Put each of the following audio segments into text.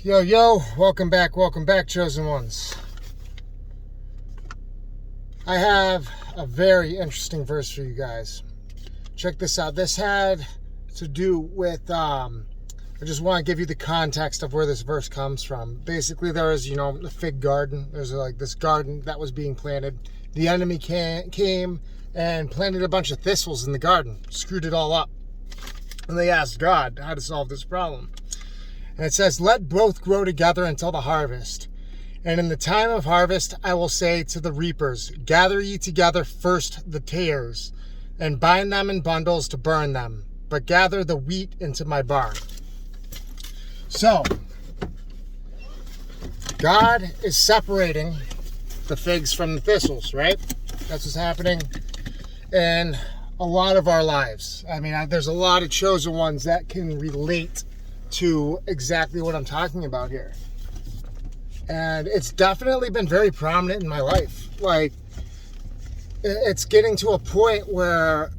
Yo, welcome back, chosen ones. I have a very interesting verse for you guys. Check this out. This had to do with, I just want to give you the context of where this verse comes from. Basically, there was, a fig garden. There's like this garden that was being planted. The enemy came and planted a bunch of thistles in the garden, screwed it all up. And they asked God how to solve this problem. And it says, let both grow together until the harvest. And in the time of harvest, I will say to the reapers, gather ye together first the tares, and bind them in bundles to burn them, but gather the wheat into my barn. So, God is separating the figs from the thistles, right? That's what's happening in a lot of our lives. I mean, there's a lot of chosen ones that can relate to exactly what I'm talking about here. And it's definitely been very prominent in my life. Like, it's getting to a point where,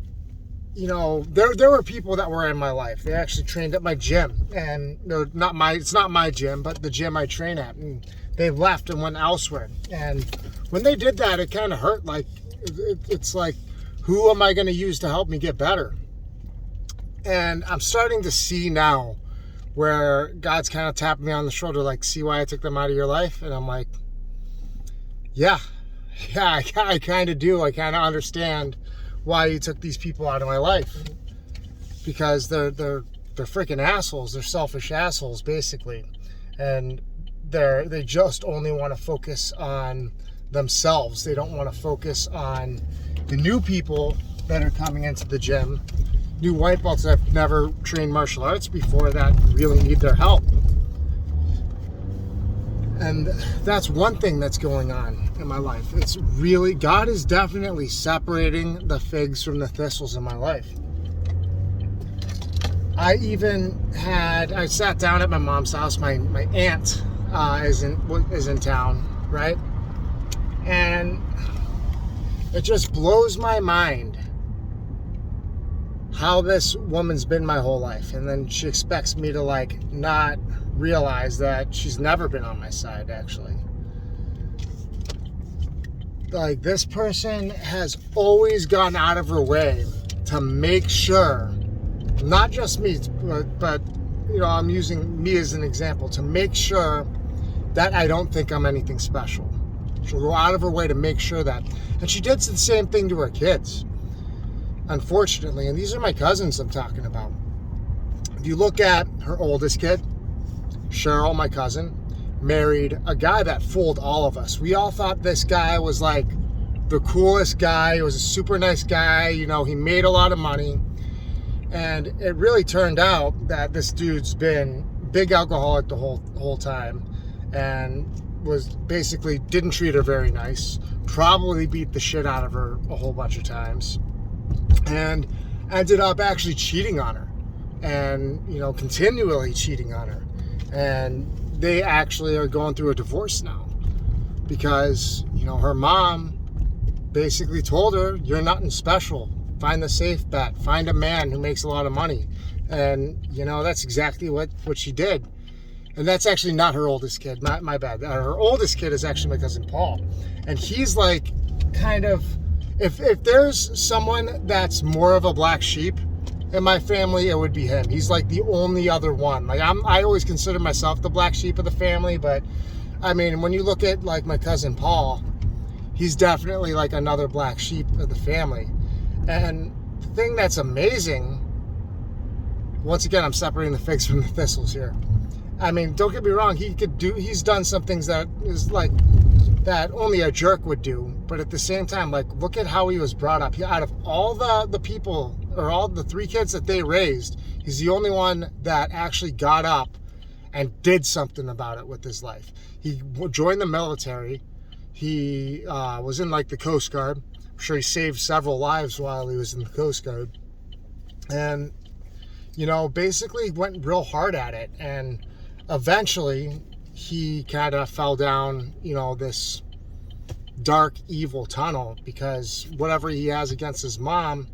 there were people that were in my life. They actually trained at my gym. And it's not my gym, but the gym I train at. And they left and went elsewhere. And when they did that, it kind of hurt. Like, it's like, who am I going to use to help me get better? And I'm starting to see now where God's kind of tapping me on the shoulder, like, see why I took them out of your life? And I'm like, yeah, I kind of do. I kind of understand why you took these people out of my life. Because they're freaking assholes. They're selfish assholes, basically. And they just only want to focus on themselves. They don't want to focus on the new people that are coming into the gym. New white belts that have never trained martial arts before that really need their help. And that's one thing that's going on in my life. It's really, God is definitely separating the figs from the thistles in my life. I sat down at my mom's house. My aunt is in town, right? And it just blows my mind how this woman's been my whole life. And then she expects me to not realize that she's never been on my side, actually. Like, this person has always gone out of her way to make sure, not just me, but I'm using me as an example, to make sure that I don't think I'm anything special. She'll go out of her way to make sure that. And she did the same thing to her kids, unfortunately. And these are my cousins I'm talking about. If you look at her oldest kid, Cheryl, my cousin, married a guy that fooled all of us. We all thought this guy was like the coolest guy. He was a super nice guy. He made a lot of money. And it really turned out that this dude's been big alcoholic the whole time. And was basically didn't treat her very nice. Probably beat the shit out of her a whole bunch of times. And ended up actually cheating on her. And, continually cheating on her. And they actually are going through a divorce now. Because, her mom basically told her, you're nothing special. Find the safe bet. Find a man who makes a lot of money. And, that's exactly what she did. And that's actually not her oldest kid. My bad. Her oldest kid is actually my cousin Paul. And he's like kind of, if there's someone that's more of a black sheep in my family, it would be him. He's like the only other one. Like, I always consider myself the black sheep of the family, but I mean, when you look at like my cousin Paul, he's definitely like another black sheep of the family. And the thing that's amazing, once again, I'm separating the figs from the thistles here. I mean, don't get me wrong, he's done some things that is like, that only a jerk would do. But at the same time, like, look at how he was brought up. Out of all the people, or all the 3 kids that they raised, he's the only one that actually got up and did something about it with his life. He joined the military. He was in like the Coast Guard. I'm sure he saved several lives while he was in the Coast Guard. And, basically went real hard at it. And eventually he kind of fell down, this dark, evil tunnel, because whatever he has against his mom,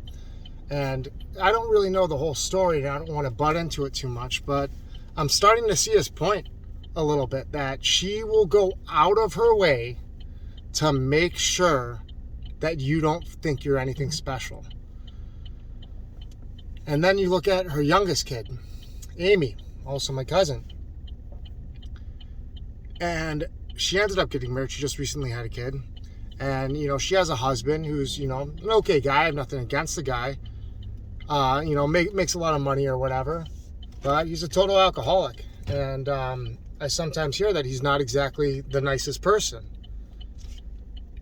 and I don't really know the whole story, and I don't want to butt into it too much, but I'm starting to see his point. a little bit that she will go out of her way to make sure that you don't think you're anything special. And then you look at her youngest kid, Amy, also my cousin. And she ended up getting married. She just recently had a kid. And, you know, she has a husband who's, you know, an okay guy. I have nothing against the guy. You know, makes a lot of money or whatever. But he's a total alcoholic. And I sometimes hear that he's not exactly the nicest person.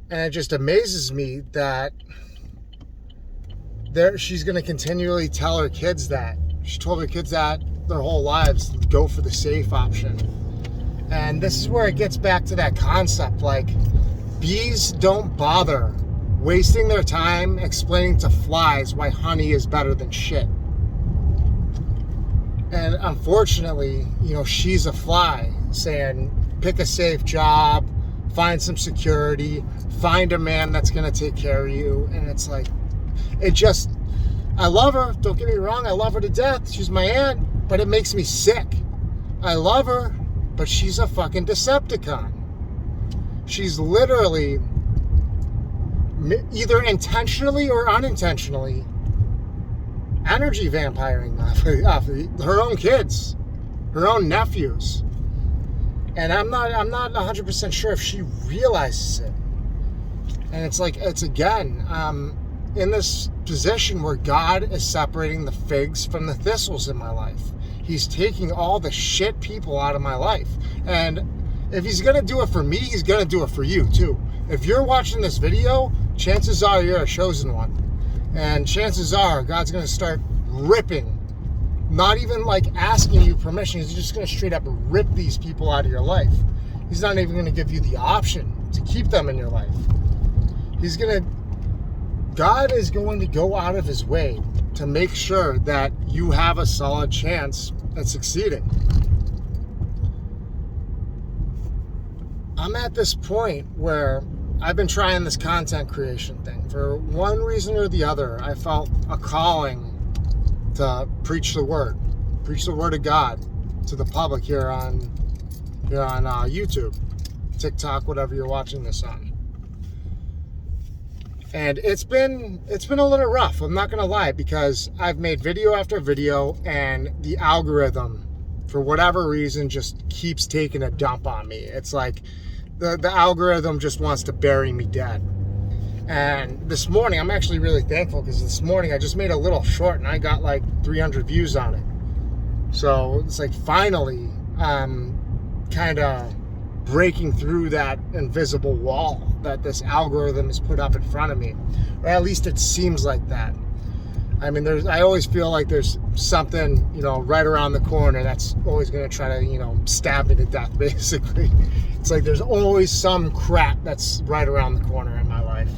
And it just amazes me that she's going to continually tell her kids that. She told her kids that their whole lives, go for the safe option. And this is where it gets back to that concept, like, bees don't bother wasting their time explaining to flies why honey is better than shit. And unfortunately, you know, she's a fly saying, pick a safe job, find some security, find a man that's going to take care of you. And it's like, I love her. Don't get me wrong. I love her to death. She's my aunt, but it makes me sick. I love her, but she's a fucking Decepticon. She's literally either intentionally or unintentionally energy vampiring off of her own kids, her own nephews. And I'm not 100% sure if she realizes it. And it's like, it's again, in this position where God is separating the figs from the thistles in my life. He's taking all the shit people out of my life. And if he's going to do it for me, he's going to do it for you too. If you're watching this video, chances are you're a chosen one. And chances are God's going to start ripping, not even like asking you permission. He's just going to straight up rip these people out of your life. He's not even going to give you the option to keep them in your life. God is going to go out of his way to make sure that you have a solid chance at succeeding. I'm at this point where I've been trying this content creation thing. For one reason or the other, I felt a calling to preach the word of God to the public here on YouTube, TikTok, whatever you're watching this on. And it's been a little rough, I'm not gonna lie, because I've made video after video and the algorithm, for whatever reason, just keeps taking a dump on me. It's like the algorithm just wants to bury me dead. And this morning, I'm actually really thankful, because this morning I just made a little short and I got like 300 views on it. So it's like finally kind of breaking through that invisible wall that this algorithm has put up in front of me, or at least it seems like that. I mean, I always feel like there's something, you know, right around the corner that's always going to try to, you know, stab me to death, basically. It's like there's always some crap that's right around the corner in my life.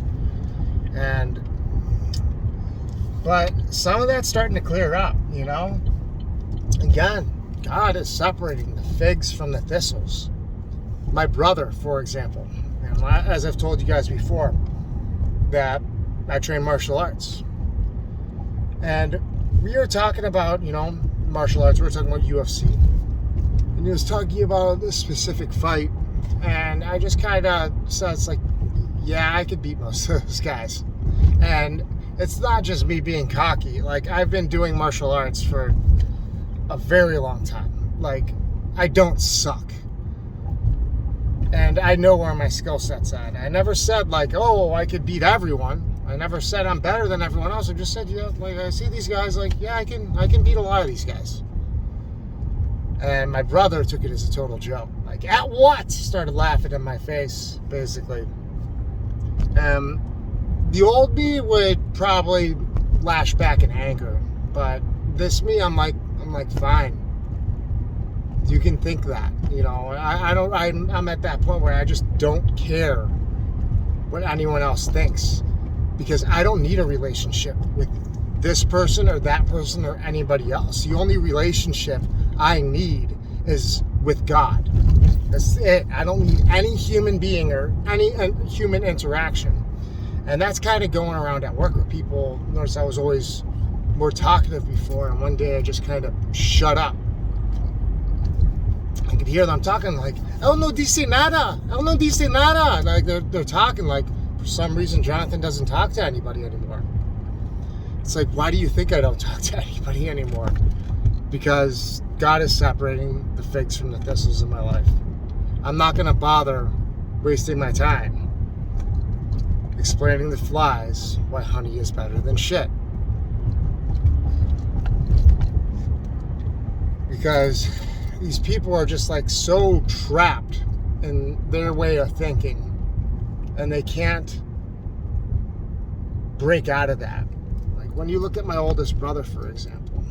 But some of that's starting to clear up, you know. Again, God is separating the figs from the thistles. My brother, for example, as I've told you guys before, that I train martial arts. And we were talking about, you know, martial arts. We were talking about UFC. And he was talking about this specific fight. And I just kind of said, it's like, yeah, I could beat most of those guys. And it's not just me being cocky. Like, I've been doing martial arts for a very long time. Like, I don't suck. And I know where my skill set's at. I never said, like, oh, I could beat everyone. I never said I'm better than everyone else. I just said, yeah, like, I see these guys, like, yeah, I can beat a lot of these guys. And my brother took it as a total joke. Like, at what? Started laughing in my face, basically. The old me would probably lash back in anger. But this me, I'm like, fine. You can think that, you know. I'm at that point where I just don't care what anyone else thinks, because I don't need a relationship with this person or that person or anybody else. The only relationship I need is with God. That's it. I don't need any human being or any human interaction. And that's kind of going around at work with people. Notice I was always more talkative before, and one day I just kind of shut up. I could hear them talking like, "Él no dice nada, él no dice nada." Like they're talking like, for some reason, Jonathan doesn't talk to anybody anymore. It's like, why do you think I don't talk to anybody anymore? Because God is separating the figs from the thistles in my life. I'm not going to bother wasting my time explaining to flies why honey is better than shit. Because these people are just like so trapped in their way of thinking, and they can't break out of that. Like when you look at my oldest brother, for example,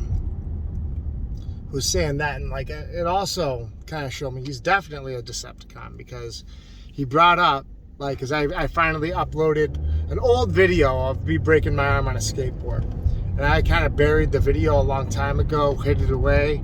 who's saying that, and like it also kind of showed me he's definitely a Decepticon, because he brought up, like, because I finally uploaded an old video of me breaking my arm on a skateboard, and I kind of buried the video a long time ago, hid it away,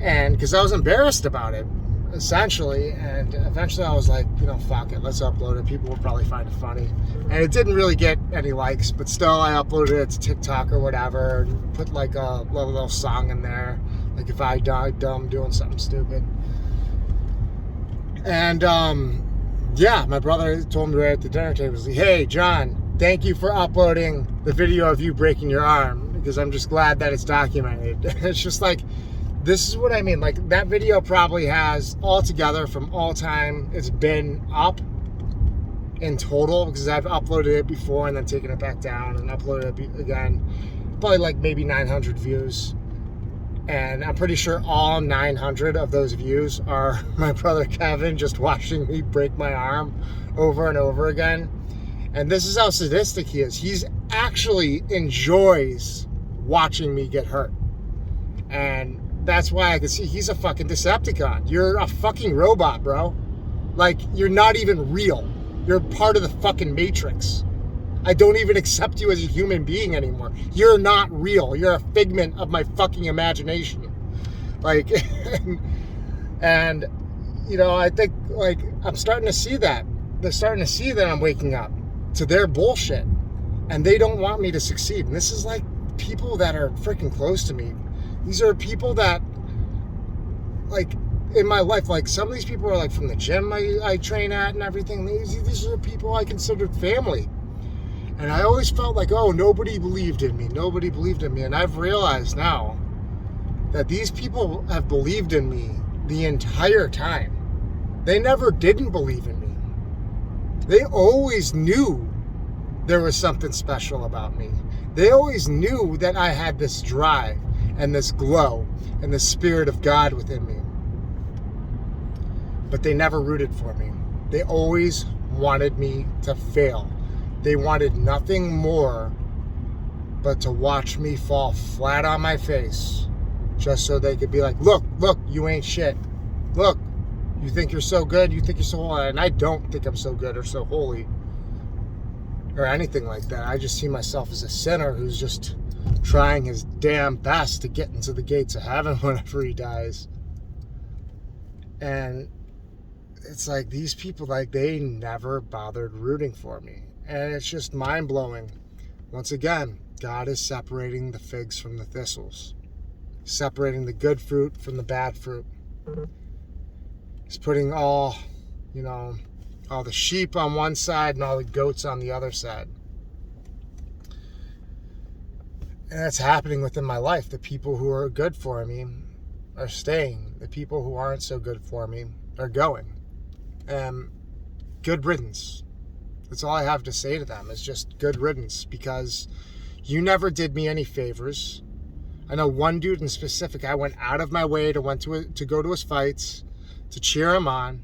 and because I was embarrassed about it, essentially, and eventually I was like, you know, fuck it, let's upload it. People will probably find it funny, and it didn't really get any likes, but still I uploaded it to TikTok or whatever, and put like a little song in there, like if I died dumb doing something stupid. And yeah, my brother told me right at the dinner table, he was like, "Hey John, thank you for uploading the video of you breaking your arm, because I'm just glad that it's documented." It's just like, this is what I mean. Like, that video probably has altogether from all time it's been up in total, because I've uploaded it before and then taken it back down and uploaded it again, probably like maybe 900 views. And I'm pretty sure all 900 of those views are my brother Kevin just watching me break my arm over and over again. And this is how sadistic he is. He's actually enjoys watching me get hurt. And that's why I can see he's a fucking Decepticon. You're a fucking robot, bro. Like, you're not even real. You're part of the fucking Matrix. I don't even accept you as a human being anymore. You're not real. You're a figment of my fucking imagination. Like, and, you know, I think, like, I'm starting to see that. They're starting to see that I'm waking up to their bullshit. And they don't want me to succeed. And this is like people that are freaking close to me. These are people that, like, in my life, like, some of these people are, like, from the gym I train at and everything. These are people I considered family. And I always felt like, oh, nobody believed in me. Nobody believed in me. And I've realized now that these people have believed in me the entire time. They never didn't believe in me. They always knew there was something special about me. They always knew that I had this drive and this glow and the Spirit of God within me. But they never rooted for me. They always wanted me to fail. They wanted nothing more but to watch me fall flat on my face, just so they could be like, look, you ain't shit. Look, you think you're so good, you think you're so holy. And I don't think I'm so good or so holy or anything like that. I just see myself as a sinner who's just trying his damn best to get into the gates of heaven whenever he dies. And it's like, these people, like, they never bothered rooting for me. And it's just mind-blowing. Once again, God is separating the figs from the thistles. Separating the good fruit from the bad fruit. He's putting all, you know, all the sheep on one side and all the goats on the other side. And that's happening within my life. The people who are good for me are staying. The people who aren't so good for me are going. Good riddance. That's all I have to say to them, is just good riddance, because you never did me any favors. I know one dude in specific, I went out of my way to go to his fights, to cheer him on.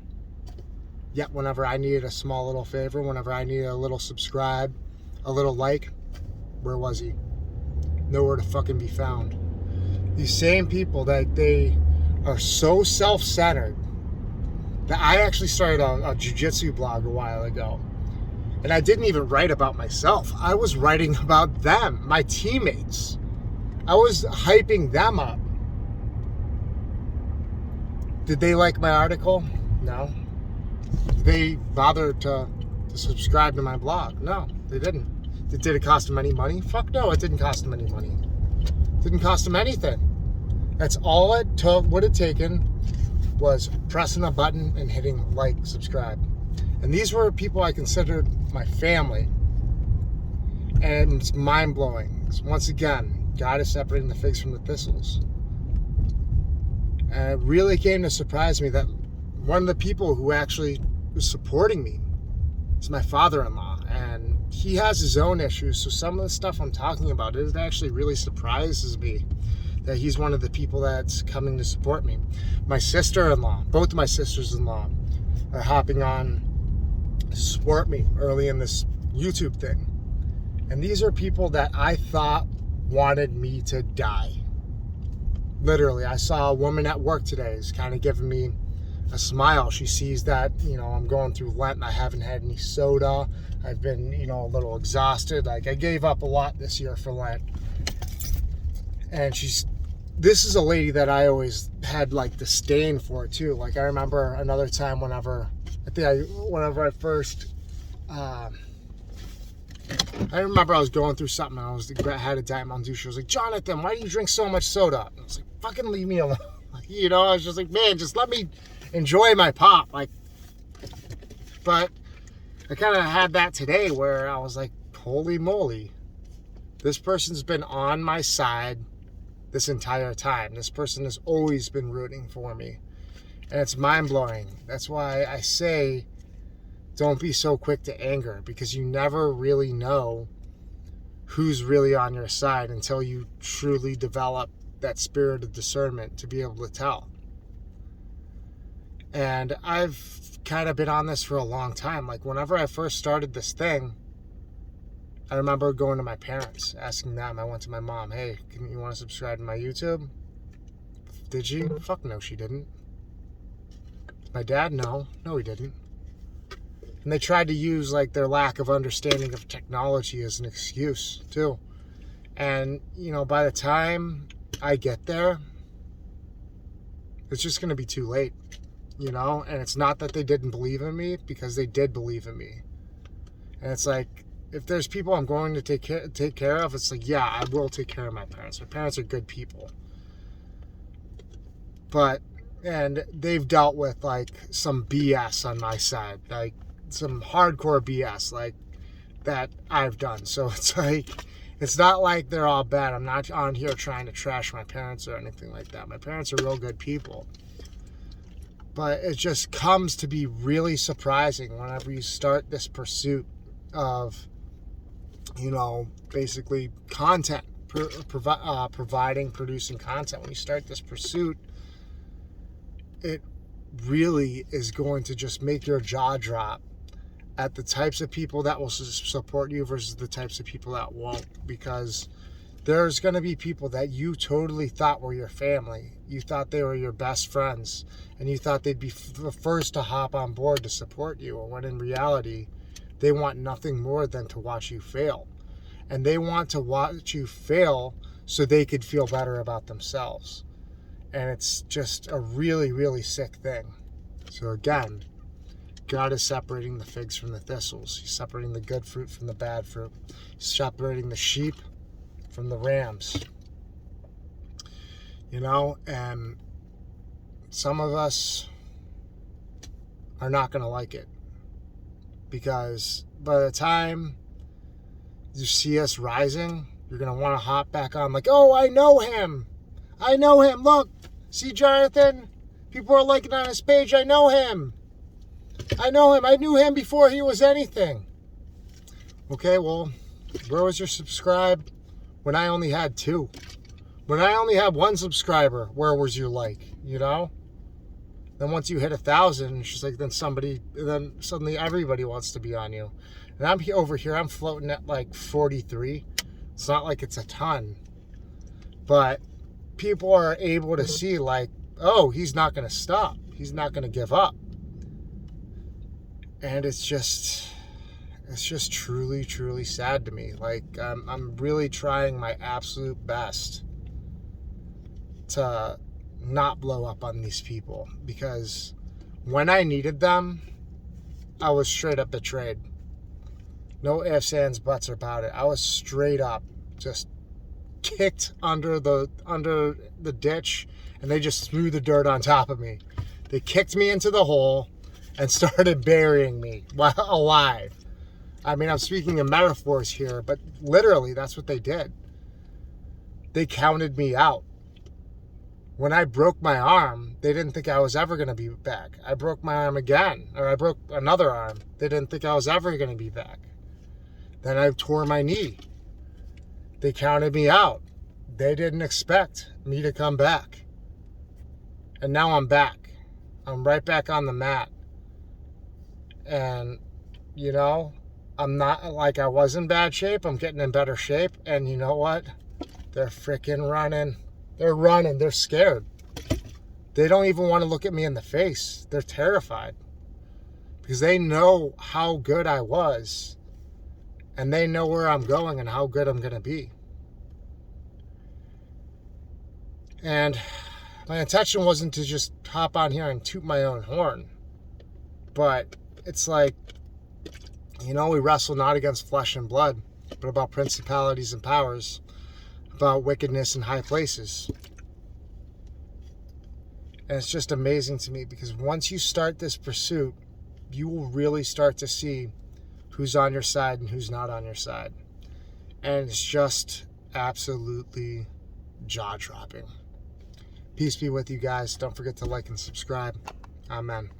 Yet whenever I needed a small little favor, whenever I needed a little subscribe, a little like, where was he? Nowhere to fucking be found. These same people, that they are so self-centered, that I actually started a jiu-jitsu blog a while ago. And I didn't even write about myself. I was writing about them, my teammates. I was hyping them up. Did they like my article? No. Did they bother to subscribe to my blog? No, they didn't. Did it cost them any money? Fuck no, it didn't cost them any money. It didn't cost them anything. That's all it would have taken was pressing a button and hitting like, subscribe. And these were people I considered my family. And it's mind-blowing. Once again, God is separating the figs from the thistles. And it really came to surprise me that one of the people who actually was supporting me is my father-in-law. And he has his own issues, so some of the stuff I'm talking about, it actually really surprises me that he's one of the people that's coming to support me. My sister-in-law, both of my sisters-in-law are hopping on to support me early in this YouTube thing. And these are people that I thought wanted me to die. Literally, I saw a woman at work today who's kind of giving me a smile. She sees that, I'm going through Lent and I haven't had any soda. I've been, a little exhausted. Like, I gave up a lot this year for Lent. And this is a lady that I always had like disdain for too. Like, I remember another time whenever I first, I remember I was going through something and I had a Diet Mountain Dew. She was like, Jonathan, why do you drink so much soda? And I was like, fucking leave me alone. I was just like, man, just let me enjoy my pop. But I kind of had that today where I was like, holy moly, this person's been on my side this entire time. This person has always been rooting for me. And it's mind-blowing. That's why I say, don't be so quick to anger, because you never really know who's really on your side until you truly develop that spirit of discernment to be able to tell. And I've kind of been on this for a long time. Like, whenever I first started this thing, I remember going to my parents, asking them. I went to my mom, hey, you want to subscribe to my YouTube? Did she? Fuck no, she didn't. My dad? No, he didn't. And they tried to use like their lack of understanding of technology as an excuse too. And, by the time I get there, it's just going to be too late, and it's not that they didn't believe in me, because they did believe in me. And it's like, if there's people I'm going to take care of, it's like, yeah, I will take care of my parents. My parents are good people. And they've dealt with like some BS on my side, like some hardcore BS like that I've done. So it's like, it's not like they're all bad. I'm not on here trying to trash my parents or anything like that. My parents are real good people. But it just comes to be really surprising whenever you start this pursuit of, basically content, producing content. When you start this pursuit, it really is going to just make your jaw drop at the types of people that will support you versus the types of people that won't. Because there's going to be people that you totally thought were your family. You thought they were your best friends, and you thought they'd be the first to hop on board to support you, when in reality, they want nothing more than to watch you fail. And they want to watch you fail so they could feel better about themselves. And it's just a really, really sick thing. So again, God is separating the figs from the thistles. He's separating the good fruit from the bad fruit. He's separating the sheep from the rams. And some of us are not going to like it. Because by the time you see us rising, you're going to want to hop back on like, oh, I know him. Look, see Jonathan? People are liking on his page. I know him. I knew him before he was anything. Okay, well, where was your subscribe when I only had 2? When I only had 1 subscriber, where was your like, Then once you hit 1,000, it's just like, then suddenly everybody wants to be on you. And I'm over here, I'm floating at like 43. It's not like it's a ton. But people are able to see like, oh, he's not going to stop. He's not going to give up. And it's just truly, truly sad to me. Like, I'm really trying my absolute best to not blow up on these people, because when I needed them, I was straight up betrayed. No ifs, ands, buts about it. I was straight up just kicked under the ditch, and they just threw the dirt on top of me. They kicked me into the hole and started burying me alive. I mean, I'm speaking in metaphors here, but literally that's what they did. They counted me out. When I broke my arm, they didn't think I was ever going to be back. I broke my arm again, or I broke another arm. They didn't think I was ever going to be back. Then I tore my knee. They counted me out. They didn't expect me to come back. And now I'm back. I'm right back on the mat. And, you know, I'm not like I was in bad shape. I'm getting in better shape. And you know what? They're freaking running. They're running. They're scared. They don't even want to look at me in the face. They're terrified. Because they know how good I was. And they know where I'm going and how good I'm going to be. And my intention wasn't to just hop on here and toot my own horn. But it's like, you know, we wrestle not against flesh and blood, but about principalities and powers, about wickedness in high places. And it's just amazing to me because once you start this pursuit, you will really start to see who's on your side and who's not on your side. And it's just absolutely jaw-dropping. Peace be with you guys. Don't forget to like and subscribe. Amen.